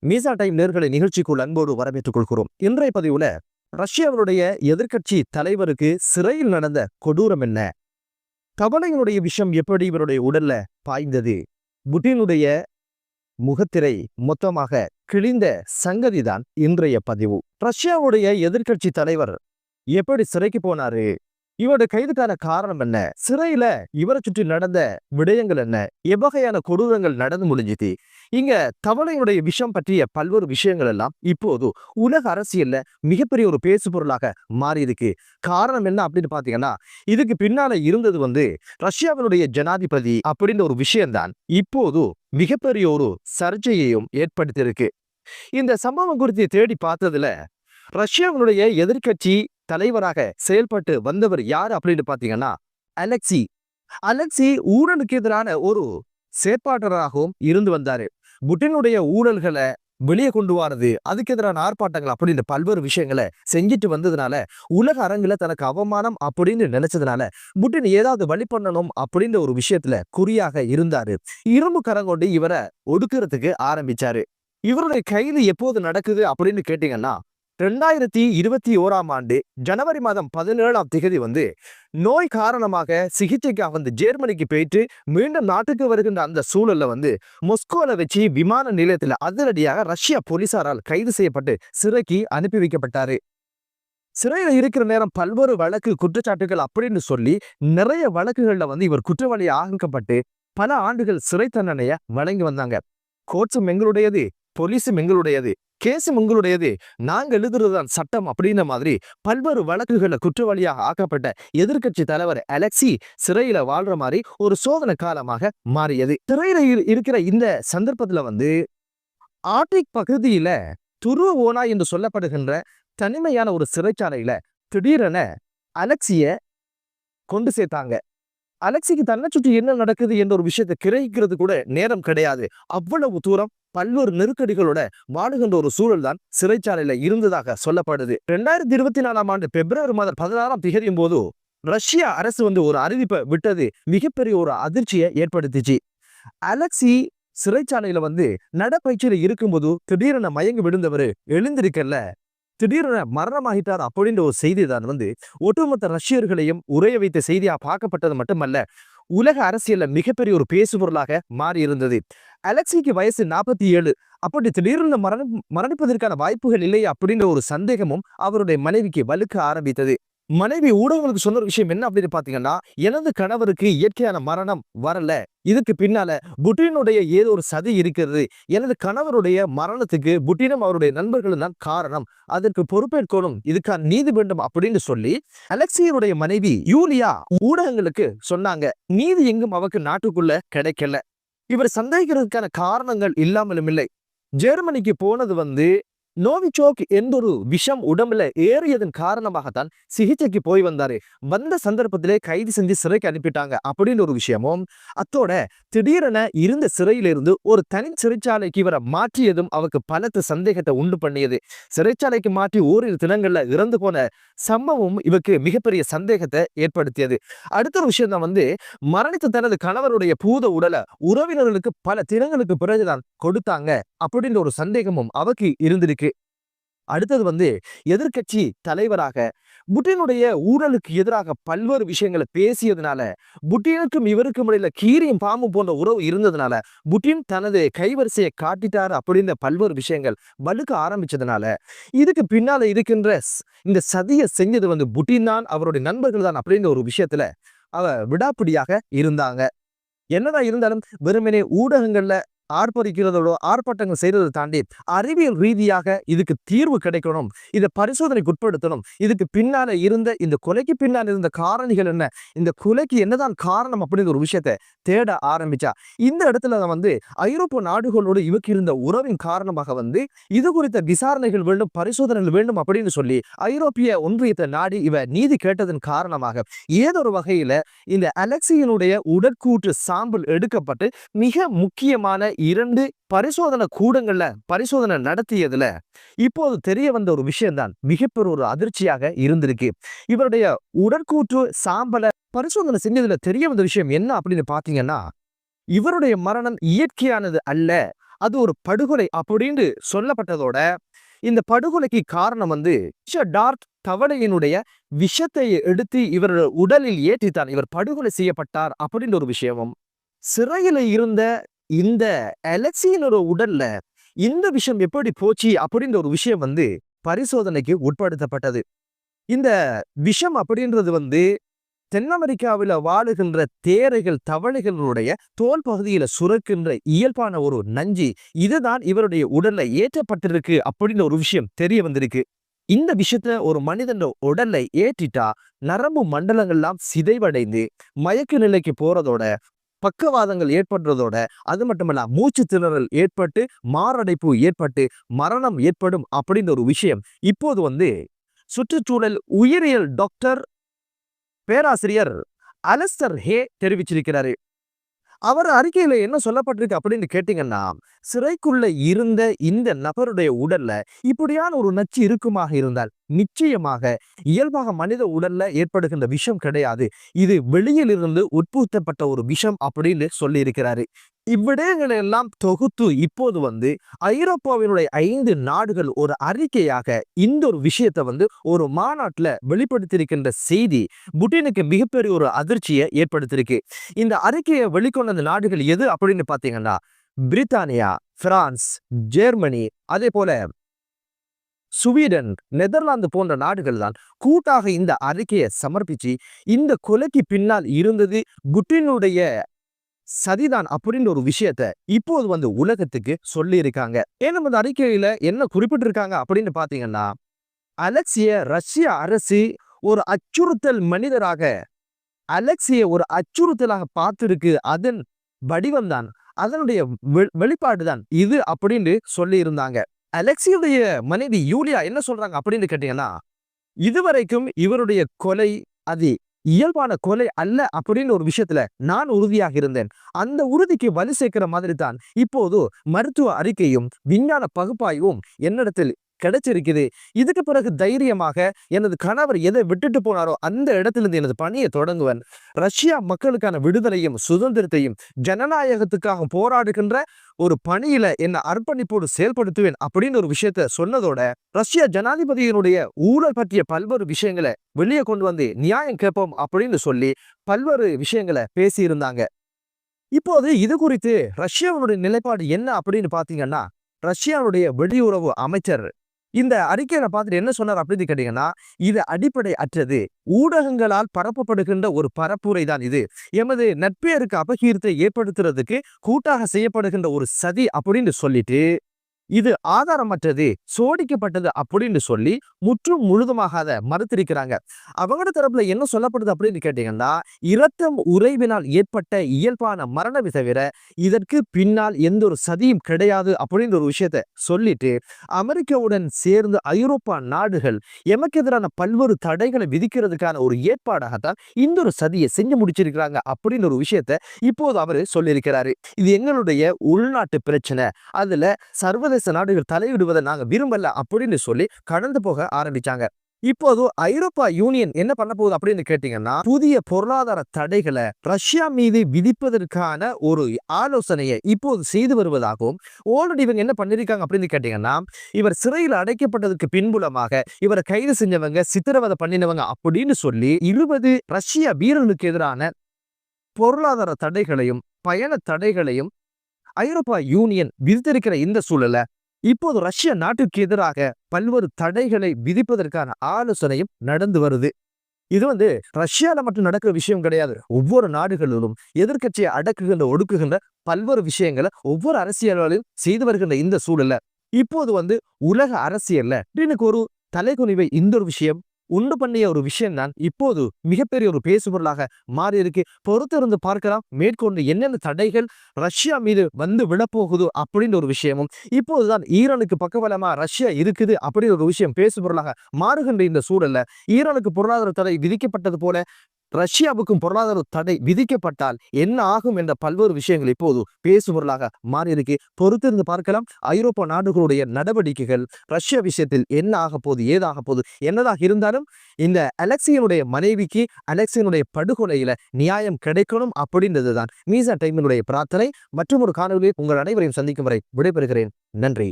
மீசா time நேர்களை நிகழ்ச்சிக்குள் அன்போடு வரவேற்றுக் கொள்கிறோம். இன்றைய பதிவுல ரஷ்யாவுடைய எதிர்க்கட்சி தலைவருக்கு சிறையில் நடந்த கொடூரம் என்ன, கவலையினுடைய விஷயம் எப்படி இவருடைய உடல்ல பாய்ந்தது, புட்டினுடைய முகத்திரை மொத்தமாக கிழிந்த சங்கதிதான் இன்றைய பதிவு. ரஷ்யாவுடைய எதிர்க்கட்சி தலைவர் எப்படி சிறைக்கு போனாரு, இவருடைய கைதுக்கான காரணம் என்ன, சிறையில இவரை சுற்றி நடந்த விடயங்கள் என்ன, எவ்வகையான கொடூரங்கள் நடந்து முடிஞ்சுது, இங்க தவளையுடைய விஷம் பற்றிய பல்வேறு விஷயங்கள் எல்லாம் இப்போது உலக அரசியல்ல மிகப்பெரிய ஒரு பேசு பொருளாக மாறி இருக்கு. காரணம் என்ன அப்படின்னு பாத்தீங்கன்னா, இதுக்கு பின்னால இருந்தது ரஷ்யாவினுடைய ஜனாதிபதி அப்படின்ற ஒரு விஷயம்தான் இப்போது மிகப்பெரிய ஒரு சர்ச்சையையும் ஏற்படுத்தியிருக்கு. இந்த சம்பவம் குறித்து தேடி பார்த்ததுல ரஷ்யாவினுடைய எதிர்கட்சி தலைவராக செயல்பட்டு வந்தவர் யார் அப்படின்னு பாத்தீங்கன்னா அலெக்சி. அலெக்சி ஊழலுக்கு எதிரான ஒரு செயற்பாட்டராகவும் இருந்து வந்தாரு. புட்டினுடைய ஊழல்களை வெளியே கொண்டு வரது, அதுக்கு எதிரான ஆர்ப்பாட்டங்கள் அப்படின்னு பல்வேறு விஷயங்களை செஞ்சுட்டு வந்ததுனால உலக அரங்குல தனக்கு அவமானம் அப்படின்னு நினைச்சதுனால புட்டின் ஏதாவது வழி பண்ணணும் அப்படின்ற ஒரு விஷயத்துல குறியாக இருந்தாரு. இரும்பு கரங்கொண்டு இவரை ஒடுக்கிறதுக்கு ஆரம்பிச்சாரு. இவருடைய கைது எப்போது நடக்குது அப்படின்னு கேட்டீங்கன்னா 2021ஆம் ஆண்டு ஜனவரி மாதம் 17ஆம் தேதி நோய் காரணமாக சிகிச்சைக்காக ஜெர்மனிக்கு போயிட்டு மீண்டும் நாட்டுக்கு வருகின்ற அந்த சூழல்ல மொஸ்கோல வச்சு விமான நிலையத்தில் அதிரடியாக ரஷ்யா போலீசாரால் கைது செய்யப்பட்டு சிறைக்கு அனுப்பி வைக்கப்பட்டாரு. சிறையில் இருக்கிற நேரம் பல்வேறு வழக்கு குற்றச்சாட்டுகள் அப்படின்னு சொல்லி நிறைய வழக்குகள்ல இவர் குற்றவாளி ஆக்கப்பட்டு பல ஆண்டுகள் சிறை தண்டனைய வழங்கி வந்தாங்க. கோர்ட்ஸும் எங்களுடையது, போலீஸும் எங்களுடையது, கேஸும் உங்களுடையது, நாங்க எழுதுறதுதான் சட்டம் அப்படின்ற மாதிரி பல்வேறு வழக்குகள்ல குற்றவாளியாக ஆக்கப்பட்ட எதிர்கட்சி தலைவர் அலெக்சி சிறையில வாழ்ற மாதிரி ஒரு சோதனை காலமாக மாறியது. சிறையில இருக்கிற இந்த சந்தர்ப்பத்துல ஆர்டிக் பகுதியில துருவ ஓனா என்று சொல்லப்படுகின்ற தனிமையான ஒரு சிறைச்சாலையில திடீரென அலெக்சிய கொண்டு சேர்த்தாங்க. அலெக்சிக்கு தன்னை சுற்றி என்ன நடக்குது என்ற ஒரு விஷயத்தை கிரகிக்கிறது கூட நேரம் கிடையாது. அவ்வளவு தூரம் பல்வேறு நெருக்கடிகளோட வாழுகின்ற ஒரு சூழல் தான் சிறைச்சாலையில இருந்ததாக சொல்லப்படுது. 2024ஆம் ஆண்டு பிப்ரவரி மாதம் 16ஆம் தேதியும் போது ரஷ்யா அரசு ஒரு அறிவிப்பை விட்டது மிகப்பெரிய ஒரு அதிர்ச்சியை ஏற்படுத்திச்சு. அலெக்சி சிறைச்சாலையில நடப்பயிற்சியில இருக்கும்போது திடீரென மயங்கி விழுந்தவர் எழுந்திருக்கல, திடீரென மரணமாகிட்டார் அப்படின்ற ஒரு செய்தி தான் ஒட்டுமொத்த ரஷ்யர்களையும் உரைய வைத்த செய்தியா பார்க்கப்பட்டது மட்டுமல்ல, உலக அரசியல்ல மிகப்பெரிய ஒரு பேசு பொருளாக மாறி இருந்தது. அலெக்சிக்கு வயசு 47. அப்படி திடீர்னு மரணிப்பதற்கான வாய்ப்புகள் இல்லை அப்படின்ற ஒரு சந்தேகமும் அவருடைய மனைவிக்கு வலுக்க ஆரம்பித்தது. மனைவி ஊடகங்களுக்கு சொன்ன விஷயம் என்ன அப்படின்னு பாத்தீங்கன்னா, எனது கணவருக்கு இயற்கையான மரணம் வரல, இதுக்கு பின்னால புட்டினுடைய ஏதோ ஒரு சதி இருக்கிறது, எனது கணவருடைய மரணத்துக்கு புட்டினும் அவருடைய நண்பர்களும் தான் காரணம், அதற்கு பொறுப்பேற்கணும், இதுக்கான நீதி வேண்டும் அப்படின்னு சொல்லி அலெக்சியனுடைய மனைவி யூலியா ஊடகங்களுக்கு சொன்னாங்க. நீதி எங்கும் அவருக்கு நாட்டுக்குள்ள கிடைக்கல. இவர் சந்தேகிக்கிறதுக்கான காரணங்கள் இல்லாமலும் இல்லை. ஜெர்மனிக்கு போனது நோவிச்சோக் என்ற ஒரு விஷம் உடம்புல ஏறியதன் காரணமாகத்தான் சிகிச்சைக்கு போய் வந்தாரு. வந்த சந்தர்ப்பத்திலே கைது செஞ்சு சிறைக்கு அனுப்பிட்டாங்க அப்படின்னு ஒரு விஷயமும், அத்தோட திடீரென இருந்த சிறையிலிருந்து ஒரு தனி சிறைச்சாலைக்கு இவரை மாற்றியதும் அவருக்கு பலத்த சந்தேகத்தை உண்டு பண்ணியது. சிறைச்சாலைக்கு மாற்றி ஓரிரு தினங்கள்ல இறந்து போன சம்பவம் இவருக்கு மிகப்பெரிய சந்தேகத்தை ஏற்படுத்தியது. அடுத்த ஒரு விஷயம் தான் மரணித்த தனது கணவருடைய பூத உடலை உறவினர்களுக்கு பல தினங்களுக்கு பிறகுதான் கொடுத்தாங்க அப்படின்ற ஒரு சந்தேகமும் அவருக்கு இருந்திருக்கு. அடுத்தது எதிர்கட்சி தலைவராக புட்டினுடைய ஊழலுக்கு எதிராக பல்வேறு விஷயங்களை பேசியதுனால, புட்டினுக்கும் இவருக்கும் இடையில கீரியும் பாம்பு போன்ற உறவு இருந்ததுனால புட்டின் தனது கைவரிசையை காட்டிட்டார் அப்படின்ற பல்வேறு விஷயங்கள் வலுக்க ஆரம்பிச்சதுனால இதுக்கு பின்னால இருக்கின்ற இந்த சதியை செஞ்சது புட்டின் தான், அவருடைய நண்பர்கள் தான் அப்படின்ற ஒரு விஷயத்துல அவ விடாப்பிடியாக இருந்தாங்க. என்னதான் இருந்தாலும் வெறுமனே ஊடகங்கள்ல ஆர்ப்பரிக்கிறதோட ஆர்ப்பாட்டங்கள் செய்யறதை தாண்டி அறிவியல் ரீதியாக இதுக்கு தீர்வு கிடைக்கணும், இதை பரிசோதனைக்கு உட்படுத்தணும், இதுக்கு பின்னால இருந்த இந்த கொலைக்கு பின்னால் இருந்த காரணிகள் என்ன, இந்த கொலைக்கு என்னதான் காரணம் அப்படிங்கிற ஒரு விஷயத்தை தேட ஆரம்பிச்சா. இந்த இடத்துல ஐரோப்பிய நாடுகளோடு இவருக்கு இருந்த உறவின் காரணமாக இது குறித்த விசாரணைகள் வேண்டும், பரிசோதனைகள் வேண்டும் அப்படின்னு சொல்லி ஐரோப்பிய ஒன்றியத்தை நாடி இவ நீதி கேட்டதன் காரணமாக ஏதோ ஒரு வகையில இந்த அலெக்சியினுடைய உடற்கூற்று சாம்பிள் எடுக்கப்பட்டு மிக முக்கியமான 2 பரிசோதனை கூடங்கள்ல பரிசோதனை நடத்தியதுல இப்போது தெரிய வந்த ஒரு விஷயம்தான் மிகப்பெரிய ஒரு அதிர்ச்சியாக இருந்திருக்கு. இவருடைய உடற்கூற்று சாம்பலை பரிசோதனை செஞ்சதுல தெரிய வந்த விஷயம் என்ன அப்படின்னு பாத்தீங்கன்னா, இவருடைய மரணம் இயற்கையானது அல்ல, அது ஒரு படுகொலை அப்படின்னு சொல்லப்பட்டதோட இந்த படுகொலைக்கு காரணம் டார்ட் தவளையினுடைய விஷத்தை எடுத்து இவர் உடலில் ஏற்றித்தான் இவர் படுகொலை செய்யப்பட்டார் அப்படின்ற ஒரு விஷயமும், சிறையில இருந்த இந்த அலெக்சியினோட உடல்ல இந்த விஷயம் எப்படி போச்சு அப்படின்ற ஒரு விஷயம் பரிசோதனைக்கு உட்படுத்தப்பட்டது. இந்த விஷம் அப்படின்றது தென் அமெரிக்காவில வாழுகின்ற தேரைகள் தவளைகளுடைய தோல் பகுதியில சுரக்கின்ற இயல்பான ஒரு நஞ்சு, இதுதான் இவருடைய உடல்ல ஏற்றப்பட்டிருக்கு அப்படின்ற ஒரு விஷயம் தெரிய வந்திருக்கு. இந்த விஷயத்த ஒரு மனிதன் உடல்ல ஏற்றிட்டா நரம்பு மண்டலங்கள்லாம் சிதைவடைந்து மயக்க நிலைக்கு போறதோட, பக்கவாதங்கள் ஏற்படுறதோட, அது மட்டுமல்ல மூச்சு திணறல் ஏற்பட்டு மாரடைப்பு ஏற்பட்டு மரணம் ஏற்படும் அப்படின்ற ஒரு விஷயம் இப்போது சுற்றுச்சூழல் உயிரியல் டாக்டர் பேராசிரியர் அலஸ்டர் ஹே தெரிவிச்சிருக்கிறாரு. அவர் அறிக்கையில என்ன சொல்லப்பட்டிருக்கு அப்படின்னு கேட்டீங்கன்னா, சிறைக்குள்ள இருந்த இந்த நபருடைய உடல்ல இப்படியான ஒரு நச்சு இருக்குமாக இருந்தால் நிச்சயமாக இயல்பாக மனித உடல்ல ஏற்படுகின்ற விஷம் கிடையாது, இது வெளியிலிருந்து உட்புகுத்தப்பட்ட ஒரு விஷம் அப்படின்னு சொல்லி இருக்கிறாரு. இவ்விடயங்களை எல்லாம் தொகுத்து இப்போது ஐரோப்பாவினுடைய 5 நாடுகள் ஒரு அறிக்கையாக இந்த ஒரு விஷயத்தை ஒரு மாநாட்டுல வெளிப்படுத்தியிருக்கின்ற செய்தி புட்டினுக்கு மிகப்பெரிய ஒரு அதிர்ச்சியை ஏற்படுத்தியிருக்கு. இந்த அறிக்கையை வெளிக்கொண்ட நாடுகள் எது அப்படின்னு பாத்தீங்கன்னா, பிரித்தானியா, பிரான்ஸ், ஜெர்மனி, அதே போல ஸ்வீடன், நெதர்லாந்து போன்ற நாடுகள் தான் கூட்டாக இந்த அறிக்கையை சமர்ப்பிச்சு இந்த கொலைக்கு பின்னால் இருந்தது புட்டினுடைய சதிதான் அப்படின்ற ஒரு விஷயத்த இப்போது உலகத்துக்கு சொல்லி இருக்காங்க. ஏன்னா அந்த அறிக்கையில என்ன குறிப்பிட்டிருக்காங்க அப்படின்னு பாத்தீங்கன்னா, அலெக்சிய ரஷ்ய அரசு ஒரு அச்சுறுத்தல் மனிதராக, அலெக்சிய ஒரு அச்சுறுத்தலாக பார்த்திருக்கு, அதன் வடிவம் தான், அதனுடைய வெளிப்பாடு தான் இது அப்படின்னு சொல்லி இருந்தாங்க. அலெக்சியுடைய மனைவி யூலியா என்ன சொல்றாங்க அப்படின்னு கேட்டீங்கன்னா, இதுவரைக்கும் இவருடைய கொலை அது இயல்பான கொலை அல்ல அப்படின்னு ஒரு விஷயத்துல நான் உறுதியாக இருந்தேன். அந்த உறுதிக்கு வலு சேர்க்கிற மாதிரி தான் இப்போது மருத்துவ அறிக்கையும் விஞ்ஞான பகுப்பாய்வும் என்னிடத்தில் கிடைச்சிருக்குது. இதுக்கு பிறகு தைரியமாக எனது கணவர் எதை விட்டுட்டு போனாரோ அந்த இடத்திலிருந்து எனது பணியை தொடங்குவேன். ரஷ்யா மக்களுக்கான விடுதலையும் சுதந்திரத்தையும் ஜனநாயகத்துக்காக போராடுகின்ற ஒரு பணியில என்ன அர்ப்பணிப்போடு செயல்படுத்துவேன் அப்படின்னு ஒரு விஷயத்த சொன்னதோட, ரஷ்ய ஜனாதிபதியினுடைய ஊழல் பற்றிய பல்வேறு விஷயங்களை வெளியே கொண்டு நியாயம் கேட்போம் அப்படின்னு சொல்லி பல்வேறு விஷயங்களை பேசியிருந்தாங்க. இப்போது இது குறித்து ரஷ்யாவுடைய நிலைப்பாடு என்ன அப்படின்னு பாத்தீங்கன்னா, ரஷ்யாவுடைய வெளியுறவு அமைச்சர் இந்த அறிக்கையில பார்த்துட்டு என்ன சொன்னார் அப்படின்னு கேட்டீங்கன்னா, இது அடிப்படை அற்றது, ஊடகங்களால் பரப்பப்படுகின்ற ஒரு பரப்புரை தான் இது, எமது நட்பேருக்கு அபகீர்த்தை ஏற்படுத்துறதுக்கு கூட்டாக செய்யப்படுகின்ற ஒரு சதி அப்படின்னு சொல்லிட்டு, இது ஆதாரமற்றது, சோடிக்கப்பட்டது அப்படின்னு சொல்லி முற்றும் முழுதுமாக அதை மறுத்திருக்கிறாங்க. அவங்களோட தரப்புல என்ன சொல்லப்படுது அப்படின்னு கேட்டீங்கன்னா, இரத்தம் உறைவினால் ஏற்பட்ட இயல்பான மரணத்தை தவிர இதற்கு பின்னால் எந்த ஒரு சதியும் கிடையாது அப்படின்ற ஒரு விஷயத்த சொல்லிட்டு, அமெரிக்காவுடன் சேர்ந்து ஐரோப்பா நாடுகள் எமக்கு எதிரான பல்வேறு தடைகளை விதிக்கிறதுக்கான ஒரு ஏற்பாடாகத்தான் இந்த ஒரு சதியை செஞ்சு முடிச்சிருக்கிறாங்க அப்படின்னு ஒரு விஷயத்த இப்போது அவரு சொல்லியிருக்கிறாரு. இது எங்களுடைய உள்நாட்டு பிரச்சனை, அதுல சர்வதேச நாடுகள் தலையிடுவதை நாங்க விரும்பல அப்படின்னு சொல்லி கடந்து போக ஆரம்பிச்சாங்க. இப்போது ஐரோப்பா யூனியன் என்ன பண்ண போகுது அப்படின்னு கேட்டீங்கன்னா, புதிய பொருளாதார தடைகளை ரஷ்யா மீது விதிப்பதற்கான ஒரு ஆலோசனையை இப்போது செய்து வருவதாகவும், ஆல்ரெடி இவங்க என்ன பண்ணிருக்காங்க அப்படின்னு கேட்டீங்கன்னா, இவர் சிறையில் அடைக்கப்பட்டதற்கு பின்புலமாக இவரை கைது செஞ்சவங்க சித்திரவதை பண்ணினவங்க அப்படின்னு சொல்லி 20 ரஷ்ய வீரர்களுக்கு எதிரான பொருளாதார தடைகளையும் பயண தடைகளையும் ஐரோப்பா யூனியன் விதித்திருக்கிற இந்த சூழல இப்போது ரஷ்ய நாட்டுக்கு எதிராக பல்வேறு தடைகளை விதிப்பதற்கான ஆலோசனையும் நடந்து வருது. இது ரஷ்யால மட்டும் நடக்கிற விஷயம் கிடையாது. ஒவ்வொரு நாடுகளிலும் எதிர்கட்சியை அடக்குகின்ற ஒடுக்குகின்ற பல்வேறு விஷயங்களை ஒவ்வொரு அரசியலாலும் செய்து வருகின்ற இந்த சூழல்ல இப்போது உலக அரசியல்ல எனக்கு ஒரு தலைகுனிவை இந்த ஒரு விஷயம் உண்டு பண்ணிய ஒரு விஷயம் தான் இப்போது மிகப்பெரிய ஒரு பேசுபொருளாக மாறி இருக்கு. பொறுத்திருந்து பார்க்கலாம் மேற்கொண்டு என்னென்ன தடைகள் ரஷ்யா மீது விழப்போகுது அப்படின்னு ஒரு விஷயமும், இப்போதுதான் ஈரானுக்கு பக்கபலமா ரஷ்யா இருக்குது அப்படின்னு ஒரு விஷயம் பேசுபொருளாக மாறுகின்ற இந்த சூழல்ல ஈரானுக்கு பொருளாதார தடை விதிக்கப்பட்டது போல ரஷ்யாவுக்கும் பொருளாதார தடை விதிக்கப்பட்டால் என்ன ஆகும் என்ற பல்வேறு விஷயங்கள் இப்போது பேசுபொருளாக மாறியிருக்கு. பொறுத்திருந்து பார்க்கலாம். ஐரோப்பா நாடுகளுடைய நடவடிக்கைகள் ரஷ்யா விஷயத்தில் என்ன ஆக போகுது, ஏதாக போகுது. என்னதாக இருந்தாலும் இந்த அலெக்சியினுடைய மனைவிக்கு அலெக்சியினுடைய படுகொலையில நியாயம் கிடைக்கணும் அப்படின்றதுதான் மீசா டைமினுடைய பிரார்த்தனை. மற்றும் ஒரு காணொலியில் உங்கள் அனைவரையும் சந்திக்கும் வரை விடைபெறுகிறேன். நன்றி.